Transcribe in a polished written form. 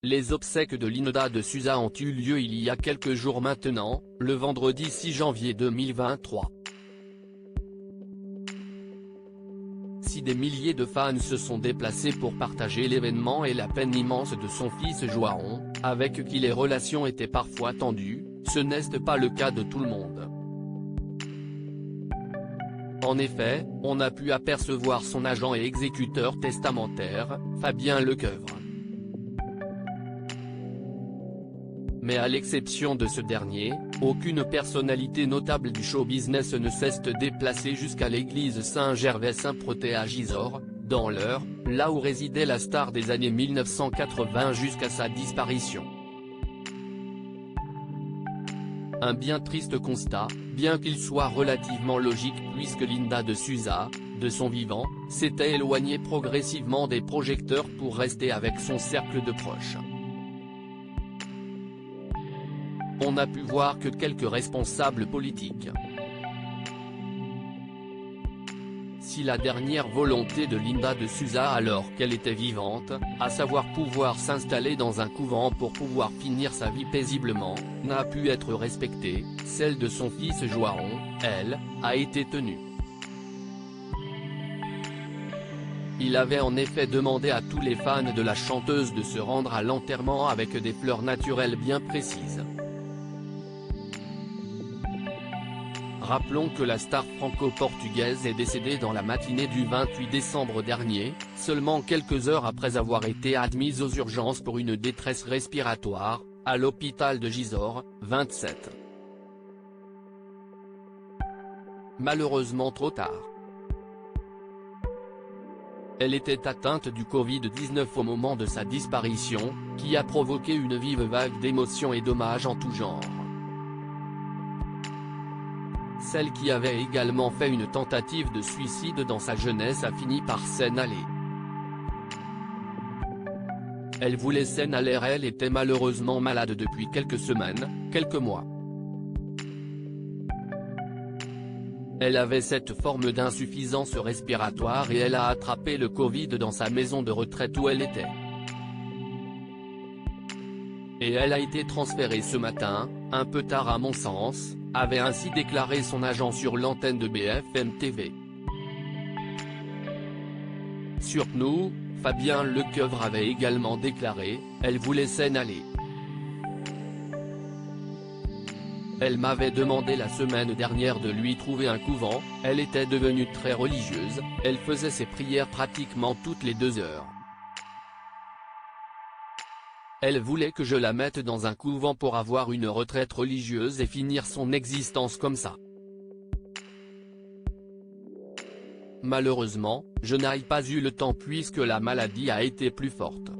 Les obsèques de Linda de Souza ont eu lieu il y a quelques jours maintenant, le vendredi 6 janvier 2023. Si des milliers de fans se sont déplacés pour partager l'événement et la peine immense de son fils João, avec qui les relations étaient parfois tendues, ce n'est pas le cas de tout le monde. En effet, on a pu apercevoir son agent et exécuteur testamentaire, Fabien Lecoeuvre. Mais à l'exception de ce dernier, aucune personnalité notable du show business ne cesse de déplacer jusqu'à l'église Saint-Gervais-Saint-Protais à Gisors, dans l'Eure, là où résidait la star des années 1980 jusqu'à sa disparition. Un bien triste constat, bien qu'il soit relativement logique puisque Linda de Souza, de son vivant, s'était éloignée progressivement des projecteurs pour rester avec son cercle de proches. On n'a pu voir que quelques responsables politiques. Si la dernière volonté de Linda de Souza alors qu'elle était vivante, à savoir pouvoir s'installer dans un couvent pour pouvoir finir sa vie paisiblement, n'a pu être respectée, celle de son fils João, elle, a été tenue. Il avait en effet demandé à tous les fans de la chanteuse de se rendre à l'enterrement avec des fleurs naturelles bien précises. Rappelons que la star franco-portugaise est décédée dans la matinée du 28 décembre dernier, seulement quelques heures après avoir été admise aux urgences pour une détresse respiratoire, à l'hôpital de Gisors, 27. Malheureusement trop tard. Elle était atteinte du Covid-19 au moment de sa disparition, qui a provoqué une vive vague d'émotions et d'hommages en tout genre. Celle qui avait également fait une tentative de suicide dans sa jeunesse a fini par s'en aller. Elle voulait s'en aller, elle était malheureusement malade depuis quelques semaines, quelques mois. Elle avait cette forme d'insuffisance respiratoire et elle a attrapé le Covid dans sa maison de retraite où elle était. Et elle a été transférée ce matin, un peu tard à mon sens, avait ainsi déclaré son agent sur l'antenne de BFM TV. Sur nous, Fabien Lecoeuvre avait également déclaré, elle voulait s'en aller. Elle m'avait demandé la semaine dernière de lui trouver un couvent, elle était devenue très religieuse, elle faisait ses prières pratiquement toutes les 2 heures. Elle voulait que je la mette dans un couvent pour avoir une retraite religieuse et finir son existence comme ça. Malheureusement, je n'ai pas eu le temps puisque la maladie a été plus forte.